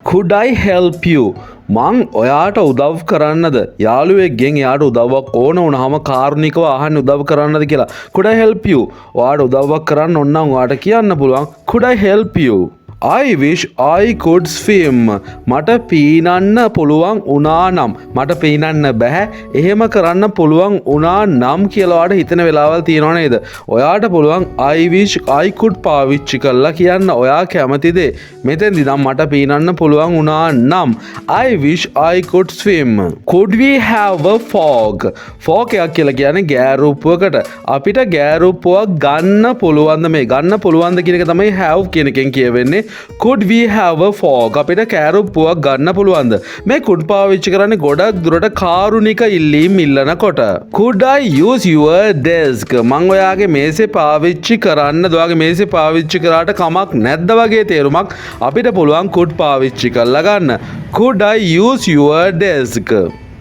Could I help you? මං ඔයාට උදව් කරන්නද? යාළුවෙක්ගෙන් එයාට උදව්වක් ඕන වුණාම කාරුණිකව අහන්න උදව් කරන්නද කියලා. Could I help you? ඔයාට උදව්වක් කරන්න ඕන නම් ඔයාට කියන්න පුළුවන්. Could I help you? I wish I could swim. මට පීනන්න පුළුවන් වුණා නම්. මට පීනන්න බෑ. එහෙම කරන්න පුළුවන් වුණා නම් කියලා ඔයාට හිතෙන වෙලාවල් තියෙනව නේද? ඔයාට පුළුවන් I wish I could පාවිච්චි කරලා කියන්න ඔයා කැමති දේ. මෙතෙන්දි නම් මට පීනන්න පුළුවන් වුණා නම් I wish I could swim. Could we have a fork? Fork එකක් කියලා කියන්නේ ගෑරුප්පුවකට. අපිට ගෑරුප්පුවක් ගන්න පුළුවන්ද මේ? ගන්න පුළුවන්ද කියන එක තමයි have කියන එකෙන් කියවෙන්නේ. Could we have a fork? අපිට කෑරුප්පුවක් ගන්න පුළුවන්ද? මේ could පාවිච්චි කරන්නේ ගොඩක් දුරට කාරුණික ඉල්ලීම් ඉල්ලනකොට. Could I use your desk? මං ඔයාගේ මේසේ පාවිච්චි කරන්නද? ඔයාගේ මේසේ පාවිච්චි කරාට කමක් නැද්ද වගේ තේරුමක් අපිට පුළුවන් could පාවිච්චි කරලා ගන්න. Could I use your desk?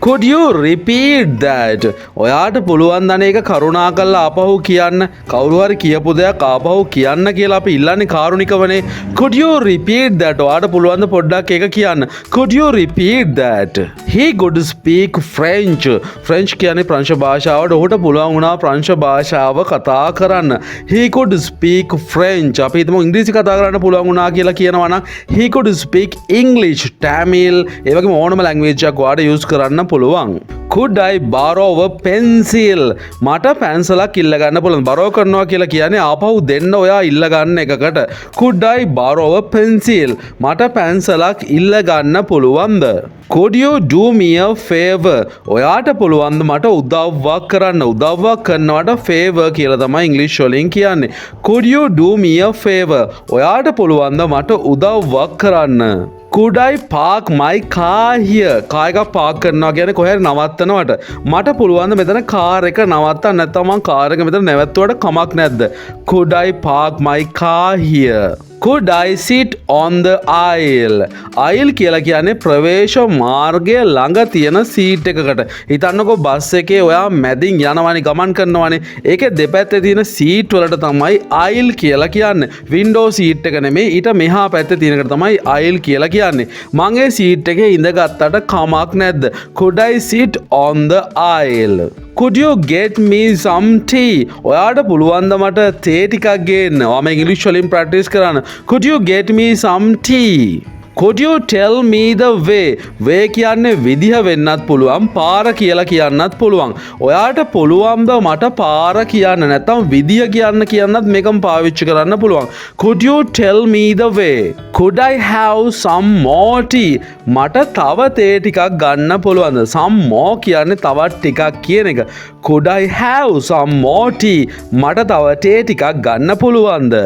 Could you repeat that? ඔයාට පුළුවන් දන එක කරුණාකරලා ආපහු කියන්න. කවුරු හරි කියපු දෙයක් ආපහු කියන්න කියලා අපි ඉල්ලන්නේ කාරුණිකවනේ. Could you repeat that? ඔයාට පුළුවන් ද පොඩ්ඩක් ඒක කියන්න. Could you repeat that? He could speak French. French කියන්නේ ප්‍රංශ භාෂාවට. ඔහුට පුළුවන් වුණා ප්‍රංශ භාෂාව කතා කරන්න. He could speak French. අපි හිතමු ඉංග්‍රීසි කතා කරන්න පුළුවන් වුණා කියලා කියනවා නම් he could speak English, Tamil, ඒ වගේම ඕනම ලැන්ග්වේජ් එකක් ඔයාට යූස් කරන්න පුළුවන්. Could I borrow a pencil? මට පැන්සලක් ඉල්ල ගන්න පුළුවන්. borrow කරනවා කියලා කියන්නේ ආපහු දෙන්න ඔයා ඉල්ල ගන්න එකකට. Could I borrow a pencil? මට පැන්සලක් ඉල්ල ගන්න පුළුවන්ද? Could you do me a favor? ඔයාට පුළුවන්ද මට උදව්වක් කරන්න? උදව්වක් කරනවට favor කියලා තමයි ඉංග්‍රීසි වලින් කියන්නේ. Could you do me a favor? ඔයාට පුළුවන්ද මට උදව්වක් කරන්න? Could I park my car here? Car එක පාක් කරනවා කියන්නේ කොහේ හරි නවත්තනවට. මට පුළුවන් ද මෙතන කාර් එක නවත්තන්න නැත්නම් මං කාර් එක මෙතන නැවැත්තුවට කමක් නැද්ද? Could I park my car here? Could I sit on the aisle? Aisle කියලා කියන්නේ ප්‍රවේශ මාර්ගය ළඟ තියෙන සීට් එකකට. හිතන්නකෝ බස් එකේ ඔයා මැදින් යනවානේ ගමන් කරනවානේ. ඒකේ දෙපැත්තේ තියෙන සීට් වලට තමයි aisle කියලා කියන්නේ. වින්ඩෝ සීට් එක නෙමෙයි ඊට මෙහා පැත්තේ තියෙනකට තමයි aisle කියලා කියන්නේ. මං ඒ සීට් එකේ ඉඳගත්තට කමක් නැද්ද? Could I sit on the aisle? Could you get me some tea? ඔයාට පුළුවන් ද මට තේ ටිකක් ගේන්න? ඔයා මේ ඉංග්‍රීසි වලින් ප්‍රැක්ටිස් කරන්න. Could you get me some tea? Could you tell me the way? way කියන්නේ විදිහ වෙන්නත් පුළුවන්, පාර කියලා කියන්නත් පුළුවන්. ඔයාට පුළුවන් ද මට පාර කියන්න නැත්නම් විදිහ කියන්නත් මේකම පාවිච්චි කරන්න පුළුවන්. Could you tell me the way? Could I have some more tea? මට තව තේ ටිකක් ගන්න පුළුවන්ද? some more කියන්නේ තවත් ටිකක් කියන එක. Could I have some more tea? මට තව තේ ටිකක් ගන්න පුළුවන්ද?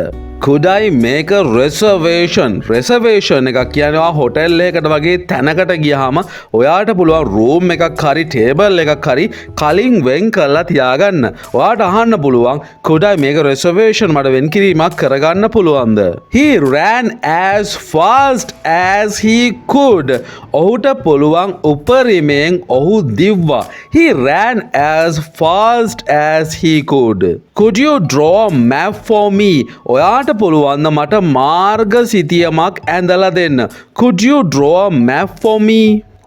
Could I make a reservation? Reservation එකක් කියන්නේ ඔයා හොටෙල් එකකට වගේ තැනකට ගියාම ඔයාට පුළුවන් room එකක් හරි table එකක් හරි කලින් වෙන් කරලා තියාගන්න. ඔයාට අහන්න පුළුවන් could I make a reservation? මට වෙන් කිරීමක් කරගන්න පුළුවන්ද? He ran as fast as he could. ඔහුට පුළුවන් උපරිමයෙන් ඔහු දිව්වා. He ran as fast as he could. Could you draw a map for me? ඔයාට පුළුවන් ද මට මාර්ග සිතියමක් ඇඳලා දෙන්න? Could you draw a map for me?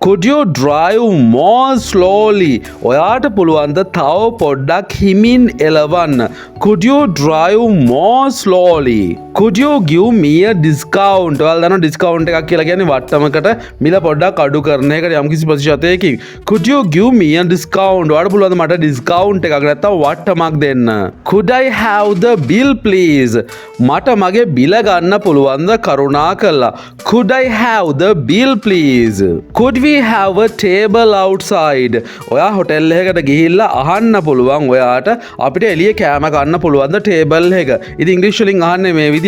Could you drive more slowly? ඔයාට පුළුවන් ද තව පොඩ්ඩක් හිමින් එළවන්න? Could you drive more slowly? Could you give me a discount? ඔයාලා දන්නවා discount එකක් කියලා කියන්නේ වට්ටමකට මිල පොඩ්ඩක් අඩු කරන එකට යම්කිසි ප්‍රතිශතයකින්. Could you give me a discount? ඔයාට පුළුවන් ද මට discount එකක් නැත්තම් වට්ටමක් දෙන්න? Could I have the bill please? මට මගේ බිල ගන්න පුළුවන් ද කරුණාකරලා? Could I have the bill please? Could we have a table outside? ඔයා හොටෙල් එකකට ගිහිල්ලා අහන්න පුළුවන් ඔයාට අපිට එළිය කෑම කන්න පුළුවන් ද ටේබල් එක. ඉතින් ඉංග්‍රීසි වලින් අහන්නේ මේ විදියට.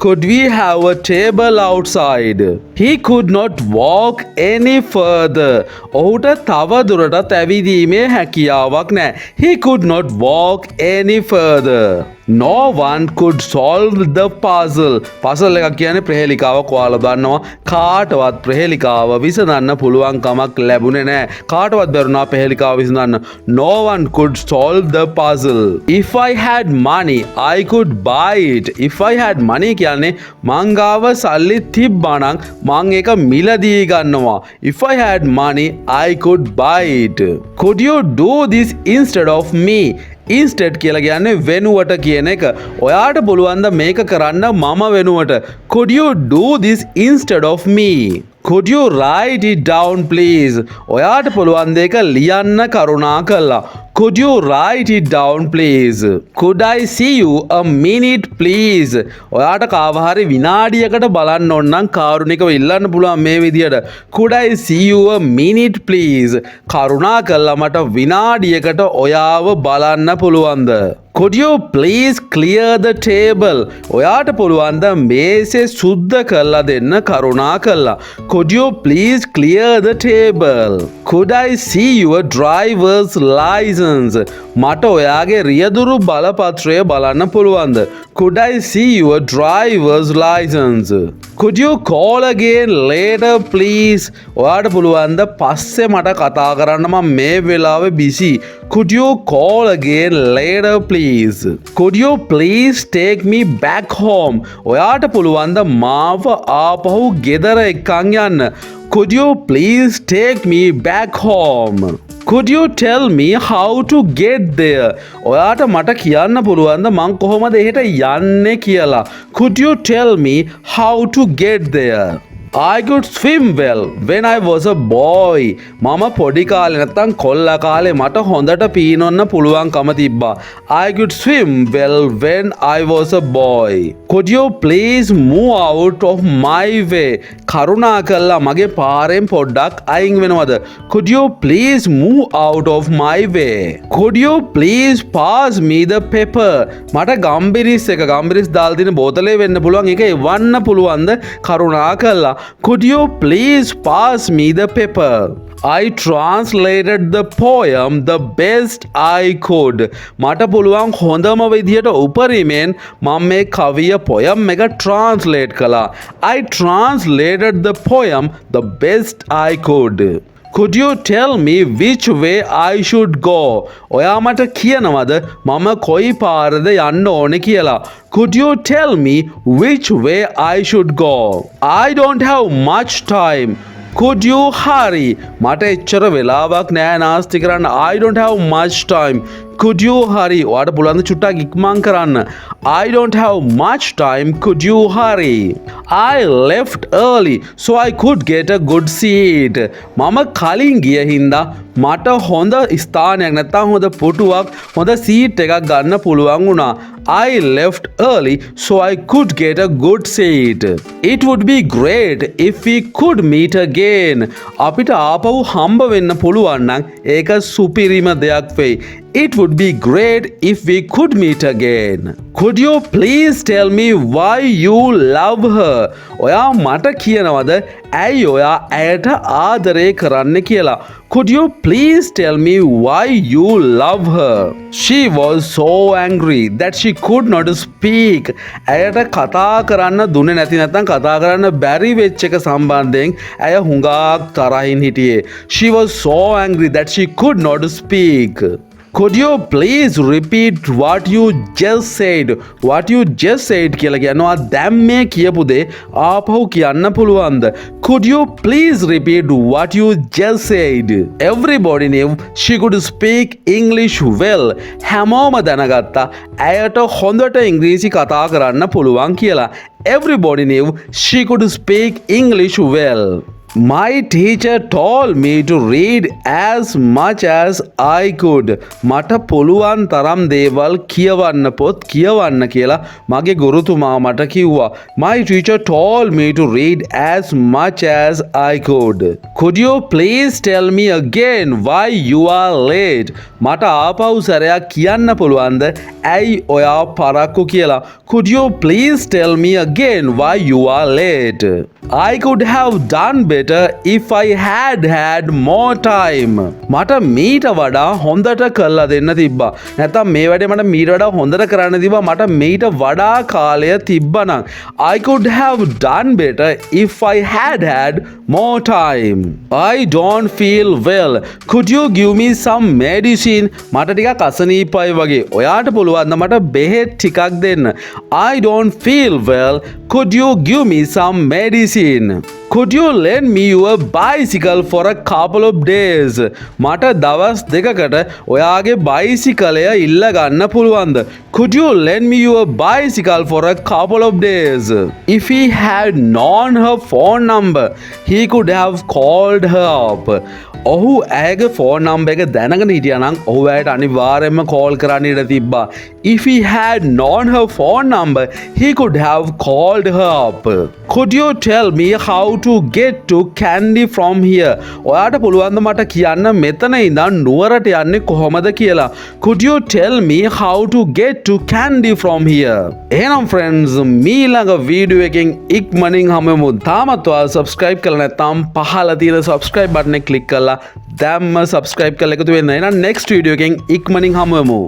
Could we have a table outside? He could not walk any further. ඔහුට තව දුරටත් ඇවිදීමේ හැකියාවක් නැහැ. He could not walk any further. No one could solve the puzzle. Puzzle එකක් කියන්නේ ප්‍රහේලිකාවක්. ඔයාලා දන්නවා කාටවත් ප්‍රහේලිකාව විසඳන්න පුළුවන් කමක් ලැබුණේ නැහැ. කාටවත් බැරුණා ප්‍රහේලිකාව විසඳන්න. No one could solve the puzzle. If I had money, I could buy it. If I had money කියන්නේ මං ගාව සල්ලි තිබ්බා නම් මං ඒක මිලදී ගන්නවා. If I had money, I could buy it. Could you do this instead of me? Instead කියලා කියන්නේ වෙනුවට කියන එක. ඔයාට පුළුවන් ද මේක කරන්න මම වෙනුවට? Could you do this instead of me? Could you write it down please? ඔයාට පුළුවන් ද ඒක ලියන්න කරුණාකරලා? Could you write it down please? Could I see you a minute please? ඔයාට කාව හරි විනාඩියකට බලන්න ඕන නම් කාරුණිකව ඉල්ලන්න පුළුවන් මේ විදියට. Could I see you a minute please? කරුණාකරලා මට විනාඩියකට ඔයාව බලන්න පුළුවන්ද? Could you please clear the table? ඔයාට පුළුවන් ද මේසේ සුද්ධ කරලා දෙන්න කරුණාකරලා? Could you please clear the table? Could I see your driver's license? මට ඔයාගේ රියදුරු බලපත්‍රය බලන්න පුළුවන්ද? Could I see your driver's license? Could you call again later please? ඔයාට පුළුවන් ද පස්සේ මට කතා කරන්න මම මේ වෙලාවේ busy. Could you call again later please? Could you please take me back home? ඔයාට පුළුවන් ද මාව ආපහු ගෙදර එක්කන් යන්න? Could you please take me back home? Could you tell me how to get there? ඔයාට මට කියන්න පුළුවන්ද මං කොහොමද එහෙට යන්නේ කියලා? Could you tell me how to get there? I could swim well when I was a boy. මම පොඩි කාලේ නැත්තම් කොල්ලා කාලේ මට හොඳට පීනොන්න පුළුවන්කම තිබ්බා. I could swim well when I was a boy. Could you please move out of my way? කරුණාකරලා මගේ පාරෙන් පොඩ්ඩක් අයින් වෙනවද? Could you please move out of my way? Could you please pass me the pepper? මට ගම්බිරිස් දාලා තියෙන බෝතලේ වෙන්න පුළුවන්. ඒක එවන්න පුළුවන්ද? කරුණාකරලා Could you please pass me the paper? I translated the poem the best I could. මට පුළුවන් හොඳම විදියට උපරිමයෙන් මම මේ කවිය poem එක translate කළා. I translated the poem the best I could. Could you tell me which way I should go? ඔයා මට කියනවද මම කොයි පාරද යන්න ඕනේ කියලා? Could you tell me which way I should go? I don't have much time. Could you hurry? මට එච්චර වෙලාවක් නෑ නාස්ති කරන්න. I don't have much time. Could you hurry? ඔයාට පුළුවන් ද චුට්ටක් ඉක්මන් කරන්න? I don't have much time. Could you hurry? I left early so I could get a good seat. මම කලින් ගිය හින්දා මට හොඳ ස්ථානයක් නැත්තම් හොඳ පුටුවක් හොඳ සීට් එකක් ගන්න පුළුවන් වුණා. I left early so I could get a good seat. It would be great if we could meet again. අපිට ආපහු හම්බ වෙන්න පුළුවන් නම් ඒක සුපිරිම දෙයක් වෙයි. It would be great if we could meet again. Could you please tell me why you love her? ඔයා මට කියනවද ඇයි ඔයා ඇයට ආදරය කරන්න කියලා? Could you please tell me why you love her? She was so angry that she could not speak. ඇයට කතා කරන්න දුන්නේ නැති නැත්නම් කතා කරන්න බැරි වෙච්ච එක සම්බන්ධයෙන් ඇය හුඟක් තරහින් හිටියේ. She was so angry that she could not speak. Could you please repeat what you just said? What you just said කියලා කියනවා දැන් මේ කියපු දේ ආපහු කියන්න පුළුවන්ද? Could you please repeat what you just said? Everybody knew she could speak English well. හැමෝම දැනගත්තා ඇයට හොඳට ඉංග්‍රීසි කතා කරන්න පුළුවන් කියලා. Everybody knew she could speak English well. My teacher told me to read as much as I could. මට පුළුවන් තරම් දේවල් කියවන්න පොත් කියවන්න කියලා මගේ ගුරුතුමා මට කිව්වා. My teacher told me to read as much as I could. Could you please tell me again why you are late? මට ආපහු සැරයක් කියන්න පුළුවන්ද ඇයි ඔයා පරක්කු කියලා? Could you please tell me again why you are late? I could have done better better if I had more time. මට මීට වඩා හොඳට කරලා දෙන්න තිබ්බා. නැත්නම් මේ වැඩේ මට මීට වඩා හොඳට කරන්න තිබ්බා. මට මීට වඩා කාලය තිබ්බනම්. I could have done better if I had more time. I don't feel well. Could you give me some medicine? මට ටිකක් අසනීපයි වගේ. ඔයාට පුළුවන් ද මට බෙහෙත් ටිකක් දෙන්න. I don't feel well. Could you give me some medicine? Could you lend me your bicycle for a couple of days? මට දවස් දෙකකට ඔයාගේ බයිසිකලය ඉල්ල ගන්න පුළුවන්ද? Could you lend me your bicycle for a couple of days? If he had known her phone number, he could have called her up. ඔහු ඇයගේ phone number එක දැනගෙන හිටියානම් ඔහු ඇයට අනිවාර්යයෙන්ම කෝල් කරන්න ඉඩ තිබ්බා. If he had known her phone number, he could have called her up. Could you tell me how to get to Candy from here? ඔයාට පුළුවන් ද මට කියන්න මෙතන ඉඳන් නුවරට යන්නේ කොහොමද කියලා? Could you tell me how to get to Candy from here? එහෙනම් friends මීළඟ වීඩියෝ එකෙන් ඉක්මනින් හමුවෙමු. තාමත් ඔයාලා subscribe කරලා නැත්නම් පහළ තියෙන subscribe button එක click කරලා දැම්ම subscribe කරලා එකතු වෙන්න. එහෙනම් next වීඩියෝ එකෙන් ඉක්මනින් හමුවෙමු.